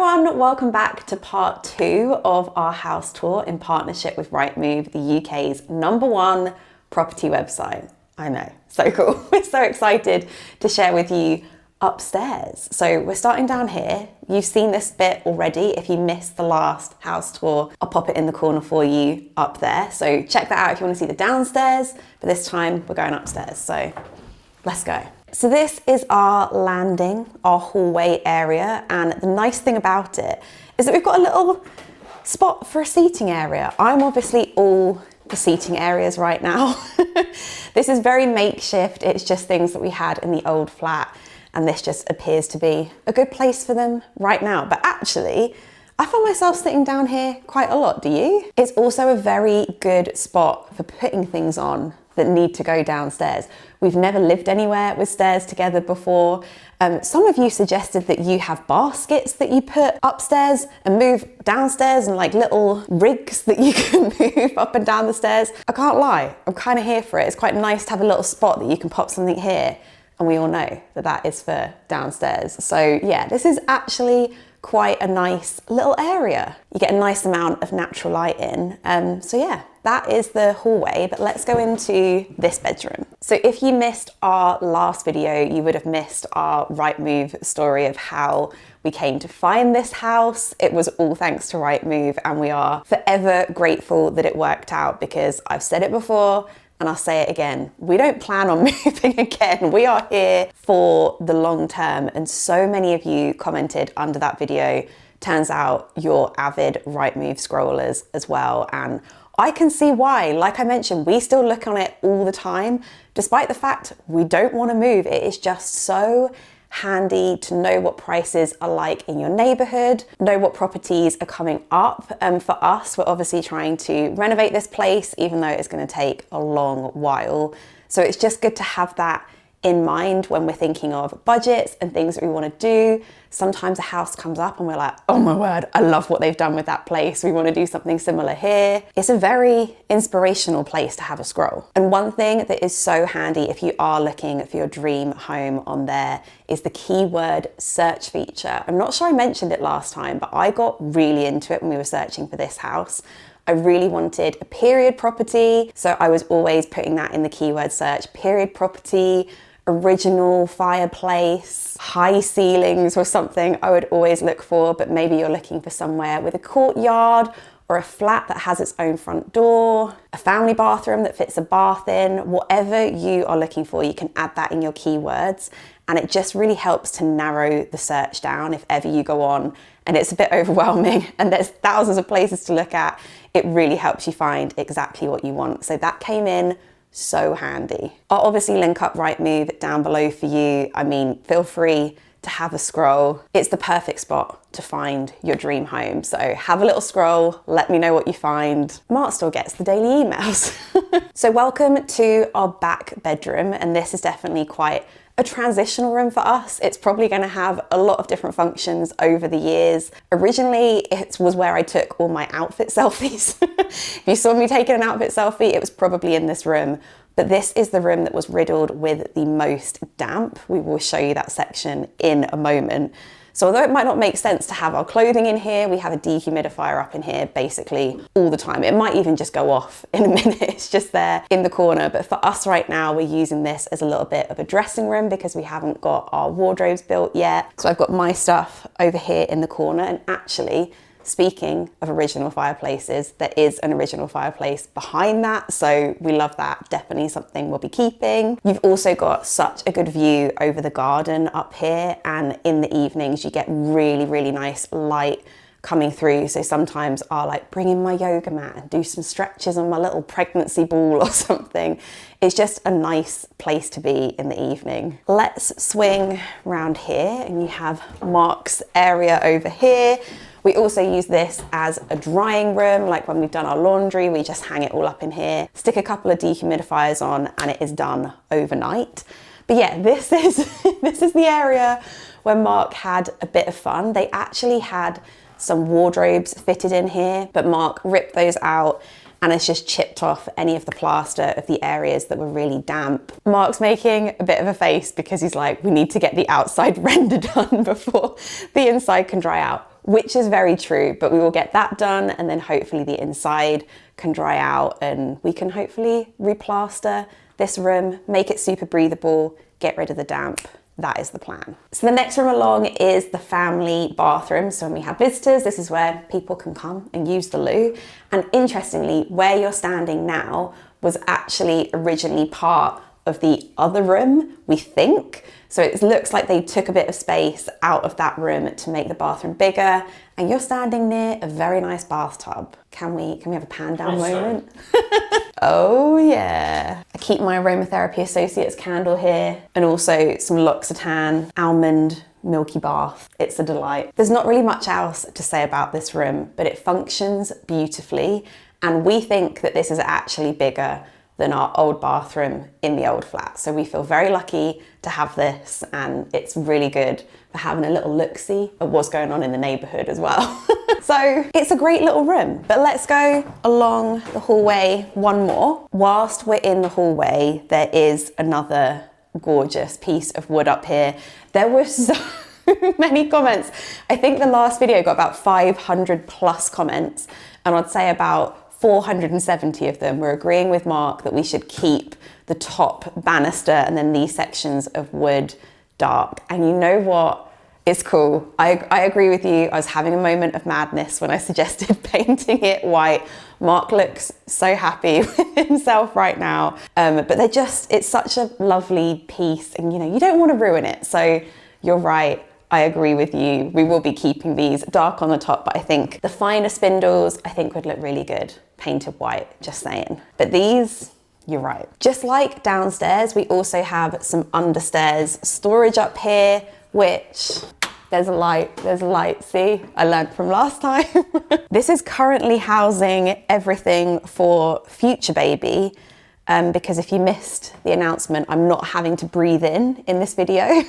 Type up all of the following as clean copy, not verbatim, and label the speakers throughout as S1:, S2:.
S1: everyone, welcome back to part 2 of our house tour in partnership with Rightmove, the UK's #1 property website. I know, so cool. We're so excited to share with you upstairs. So we're starting down here. You've seen this bit already. If you missed the last house tour, I'll pop it in the corner for you up there. So check that out if you want to see the downstairs, but this time we're going upstairs. So let's go. So this is our landing, our hallway area, and the nice thing about it is that we've got a little spot for a seating area. I'm obviously all for seating areas right now. This is very makeshift. It's just things that we had in the old flat, and this just appears to be a good place for them right now. But actually, I find myself sitting down here quite a lot, do you? It's also a very good spot for putting things on that need to go downstairs. We've never lived anywhere with stairs together before. Some of you suggested that you have baskets that you put upstairs and move downstairs, and like little rigs that you can move up and down the stairs. I can't lie, I'm kind of here for it. It's quite nice to have a little spot that you can pop something here, and we all know that that is for downstairs. So yeah, this is actually quite a nice little area. You get a nice amount of natural light in. So yeah, that is the hallway, but let's go into this bedroom. So if you missed our last video, you would have missed our Rightmove story of how we came to find this house. It was all thanks to Rightmove, and we are forever grateful that it worked out, because I've said it before and I'll say it again, we don't plan on moving again. We are here for the long term, and so many of you commented under that video. Turns out you're avid Rightmove scrollers as well, and I can see why. Like I mentioned, we still look on it all the time, despite the fact we don't want to move. It is just so handy to know what prices are like in your neighborhood, know what properties are coming up. For us, we're obviously trying to renovate this place, even though it's going to take a long while. So it's just good to have that in mind when we're thinking of budgets and things that we want to do. Sometimes a house comes up and we're like, oh my word, I love what they've done with that place. We want to do something similar here. It's a very inspirational place to have a scroll. And one thing that is so handy if you are looking for your dream home on there is the keyword search feature. I'm not sure I mentioned it last time, but I got really into it when we were searching for this house. I really wanted a period property, so I was always putting that in the keyword search, period property, original fireplace, high ceilings or something I would always look for. But maybe you're looking for somewhere with a courtyard, or a flat that has its own front door, a family bathroom that fits a bath in. Whatever you are looking for, you can add that in your keywords, and it just really helps to narrow the search down if ever you go on and it's a bit overwhelming and there's thousands of places to look at. It really helps you find exactly what you want. So that came in so handy. I'll obviously link up Rightmove down below for you. I mean, feel free to have a scroll. It's the perfect spot to find your dream home. So have a little scroll, let me know what you find. Mark still gets the daily emails. So welcome to our back bedroom, and this is definitely quite a transitional room for us. It's probably going to have a lot of different functions over the years. Originally, it was where I took all my outfit selfies. If you saw me taking an outfit selfie, it was probably in this room. But this is the room that was riddled with the most damp. We will show you that section in a moment. So although it might not make sense to have our clothing in here, we have a dehumidifier up in here basically all the time. It might even just go off in a minute. It's just there in the corner. But for us right now, we're using this as a little bit of a dressing room because we haven't got our wardrobes built yet. So I've got my stuff over here in the corner, and actually, speaking of original fireplaces, there is an original fireplace behind that, so we love that. Definitely something we'll be keeping. You've also got such a good view over the garden up here, and in the evenings you get really, really nice light coming through. So sometimes I'll like bring in my yoga mat and do some stretches on my little pregnancy ball or something. It's just a nice place to be in the evening. Let's swing around here, and you have Mark's area over here. We also use this as a drying room, like when we've done our laundry, we just hang it all up in here, stick a couple of dehumidifiers on, and it is done overnight. But yeah, this is the area where Mark had a bit of fun. They actually had some wardrobes fitted in here, but Mark ripped those out and it's just chipped off any of the plaster of the areas that were really damp. Mark's making a bit of a face because he's like, we need to get the outside render done before the inside can dry out. which is very true, but we will get that done, and then hopefully the inside can dry out and we can hopefully replaster this room, make it super breathable, get rid of the damp. That is the plan. So the next room along is the family bathroom. So when we have visitors, this is where people can come and use the loo. And interestingly, where you're standing now was actually originally part of the other room, we think. So it looks like they took a bit of space out of that room to make the bathroom bigger. And you're standing near a very nice bathtub. Can we have a pan down moment? Oh yeah. I keep my aromatherapy associates candle here, and also some L'Occitane almond milky bath. It's a delight. There's not really much else to say about this room, but it functions beautifully. And we think that this is actually bigger than our old bathroom in the old flat. So we feel very lucky to have this, and it's really good for having a little look-see at what's going on in the neighborhood as well. So it's a great little room, but let's go along the hallway one more. Whilst we're in the hallway, there is another gorgeous piece of wood up here. There were so many comments. I think the last video got about 500 plus comments, and I'd say about 470 of them were agreeing with Mark that we should keep the top banister and then these sections of wood dark. And you know what? It's cool. I agree with you. I was having a moment of madness when I suggested painting it white. Mark looks so happy with himself right now. But it's such a lovely piece, and you don't want to ruin it. So you're right. I agree with you. We will be keeping these dark on the top, but I think the finer spindles, I think would look really good painted white, just saying. But these, you're right. Just like downstairs, we also have some understairs storage up here, which there's a light, see? I learned from last time. This is currently housing everything for future baby. Because if you missed the announcement, I'm not having to breathe in this video.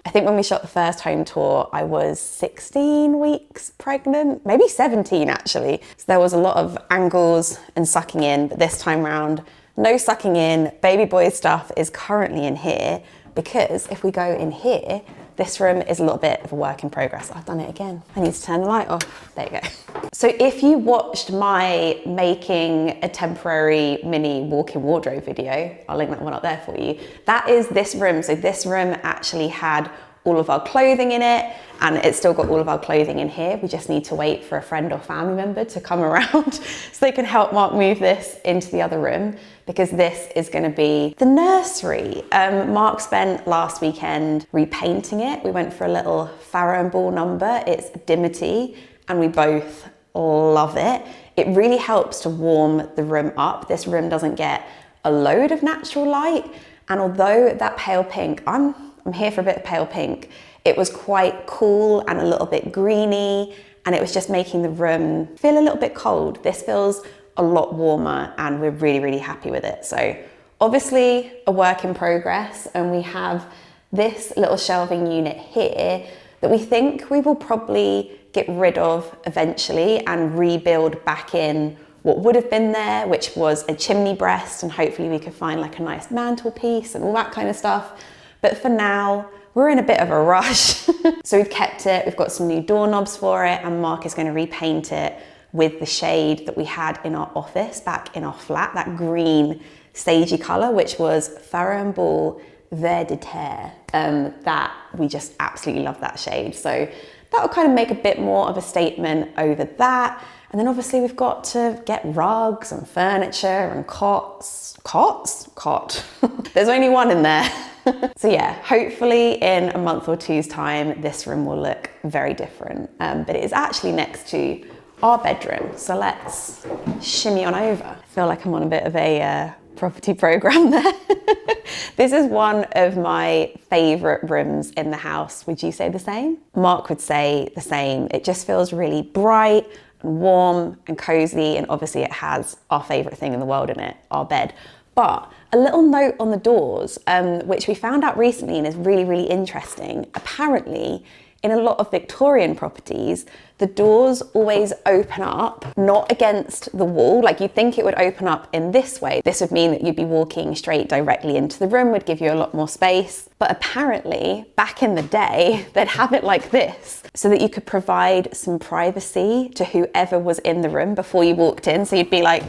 S1: I think when we shot the first home tour, I was 16 weeks pregnant, maybe 17 actually. So there was a lot of angles and sucking in, but this time round, no sucking in. Baby boy stuff is currently in here, because if we go in here, this room is a little bit of a work in progress. I've done it again. I need to turn the light off. There you go. So if you watched my making a temporary mini walk-in wardrobe video, I'll link that one up there for you. That is this room. So this room actually had all of our clothing in it, and it's still got all of our clothing in here. We just need to wait for a friend or family member to come around so they can help Mark move this into the other room, because this is going to be the nursery. Mark spent last weekend repainting it. We went for a little Farrow and Ball number. It's Dimity, and we both love it. It really helps to warm the room up. This room doesn't get a load of natural light, and although that pale pink, I'm here for a bit of pale pink, it was quite cool and a little bit greeny, and it was just making the room feel a little bit cold. This feels a lot warmer, and we're really, really happy with it. So obviously a work in progress, and we have this little shelving unit here that we think we will probably get rid of eventually and rebuild back in what would have been there, which was a chimney breast, and hopefully we could find like a nice mantelpiece and all that kind of stuff. But for now, we're in a bit of a rush. So we've kept it, we've got some new doorknobs for it, and Mark is going to repaint it with the shade that we had in our office back in our flat, that green stagey colour, which was Farrow and Ball Vert de Terre. That we just absolutely love that shade. So that will kind of make a bit more of a statement over that. And then obviously we've got to get rugs and furniture and cots. Cot. There's only one in there. So yeah, hopefully in a month or two's time, this room will look very different. But it is actually next to our bedroom. So let's shimmy on over. I feel like I'm on a bit of a property program there. This is one of my favorite rooms in the house. Would you say the same? Mark would say the same. It just feels really bright and warm and cozy. And obviously it has our favorite thing in the world in it, our bed. But a little note on the doors, which we found out recently and is really, really interesting. Apparently, in a lot of Victorian properties, the doors always open up, not against the wall. Like you'd think it would open up in this way. This would mean that you'd be walking straight directly into the room, would give you a lot more space. But apparently back in the day, they'd have it like this so that you could provide some privacy to whoever was in the room before you walked in. So you'd be like,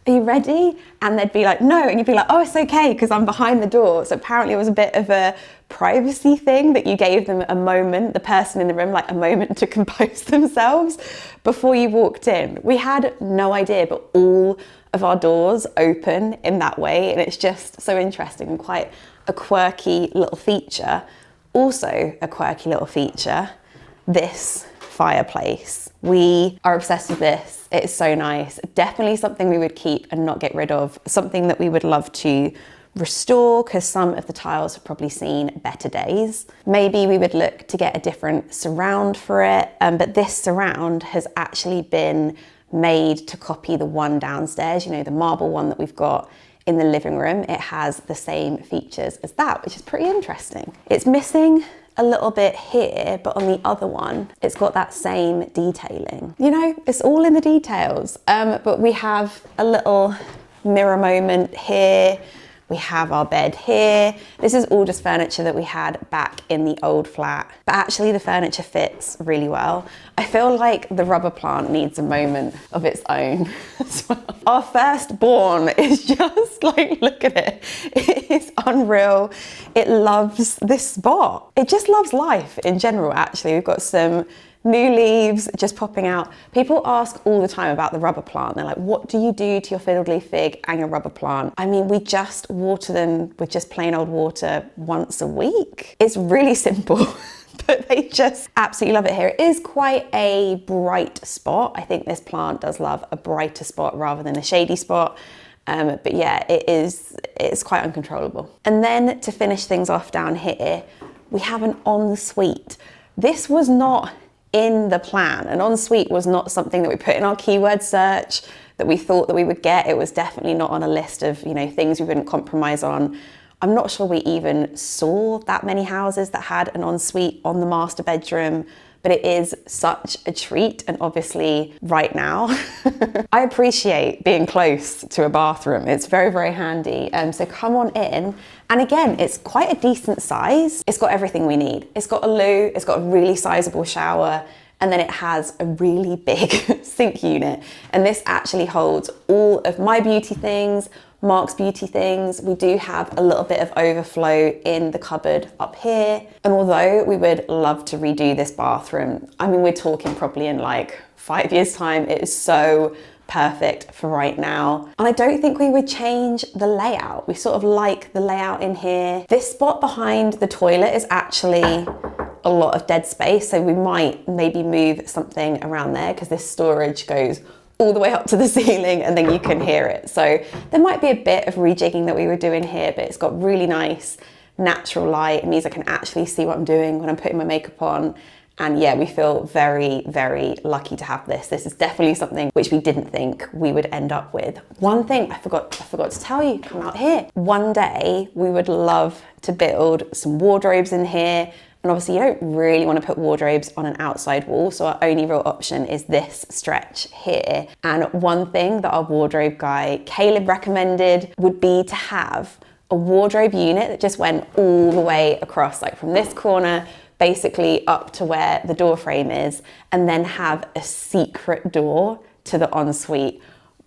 S1: are you ready? And they'd be like, no. And you'd be like, oh, it's okay, because I'm behind the door. So apparently it was a bit of a privacy thing that you gave them a moment, the person in the room, like a moment to compose themselves before you walked in. We had no idea, but all of our doors open in that way. And it's just so interesting and quite a quirky little feature. Also a quirky little feature, this fireplace. We are obsessed with this. It is so nice. Definitely something we would keep and not get rid of. Something that we would love to restore because some of the tiles have probably seen better days. Maybe we would look to get a different surround for it. But this surround has actually been made to copy the one downstairs, you know, the marble one that we've got in the living room. It has the same features as that, which is pretty interesting. It's missing a little bit here, but on the other one, it's got that same detailing. You know, it's all in the details. But we have a little mirror moment here. We have our bed here. This is all just furniture that we had back in the old flat, but actually the furniture fits really well. I feel like the rubber plant needs a moment of its own as well. Our firstborn is just like, look at it. It is unreal. It loves this spot. It just loves life in general, actually. We've got some new leaves just popping out. People ask all the time about the rubber plant. They're like, what do you do to your fiddle leaf fig and your rubber plant? I mean, we just water them with just plain old water once a week. It's really simple, but they just absolutely love it here. It is quite a bright spot. I think this plant does love a brighter spot rather than a shady spot. But yeah, it's quite uncontrollable. And then to finish things off down here, we have an ensuite. This was not in the plan. An ensuite was not something that we put in our keyword search that we thought that we would get. It was definitely not on a list of, you know, things we wouldn't compromise on. I'm not sure we even saw that many houses that had an ensuite on the master bedroom, but it is such a treat. And obviously right now, I appreciate being close to a bathroom. It's very, very handy. So come on in. And again, it's quite a decent size. It's got everything we need. It's got a loo, it's got a really sizable shower, and then it has a really big sink unit. And this actually holds all of my beauty things, Mark's beauty things. We do have a little bit of overflow in the cupboard up here. And although we would love to redo this bathroom, I mean, we're talking probably in like 5 years' time. It is so perfect for right now. And I don't think we would change the layout. We sort of like the layout in here. This spot behind the toilet is actually a lot of dead space. So we might maybe move something around there because this storage goes all the way up to the ceiling and then you can hear it. So there might be a bit of rejigging that we would do in here, but it's got really nice natural light. It means I can actually see what I'm doing when I'm putting my makeup on. And yeah, we feel very, very lucky to have this. This is definitely something which we didn't think we would end up with. One thing I forgot to tell you, come out here. One day we would love to build some wardrobes in here. And obviously you don't really want to put wardrobes on an outside wall. So our only real option is this stretch here. And one thing that our wardrobe guy, Caleb, recommended would be to have a wardrobe unit that just went all the way across, like from this corner basically up to where the door frame is, and then have a secret door to the ensuite.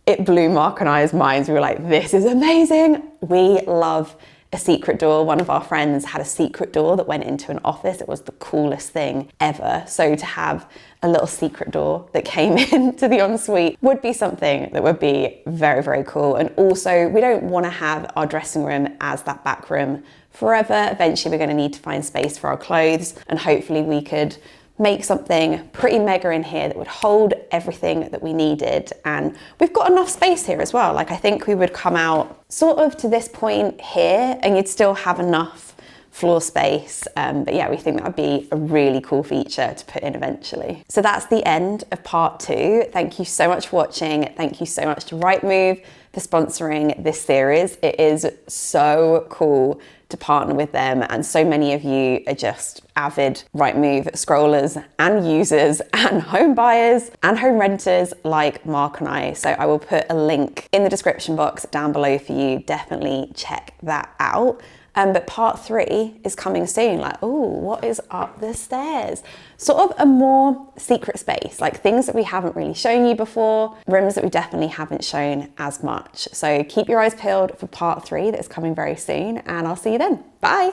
S1: It blew Mark and I's minds. We were like, this is amazing. We love a secret door. One of our friends had a secret door that went into an office. It was the coolest thing ever. So to have a little secret door that came into the ensuite would be something that would be very, very cool. And also we don't want to have our dressing room as that back room forever. Eventually we're going to need to find space for our clothes, and hopefully we could make something pretty mega in here that would hold everything that we needed. And we've got enough space here as well. Like I think we would come out sort of to this point here and you'd still have enough floor space. But yeah, we think that would be a really cool feature to put in eventually. So that's the end of part 2. Thank you so much for watching. Thank you so much to Rightmove. for sponsoring this series. It is so cool to partner with them, and so many of you are just avid Rightmove scrollers and users and home buyers and home renters like Mark and I. So I will put a link in the description box down below for you. Definitely check that out. But part 3 is coming soon. Like, oh, what is up the stairs? Sort of a more secret space, like things that we haven't really shown you before, rooms that we definitely haven't shown as much. So keep your eyes peeled for part 3 that is coming very soon, and I'll see you then. Bye.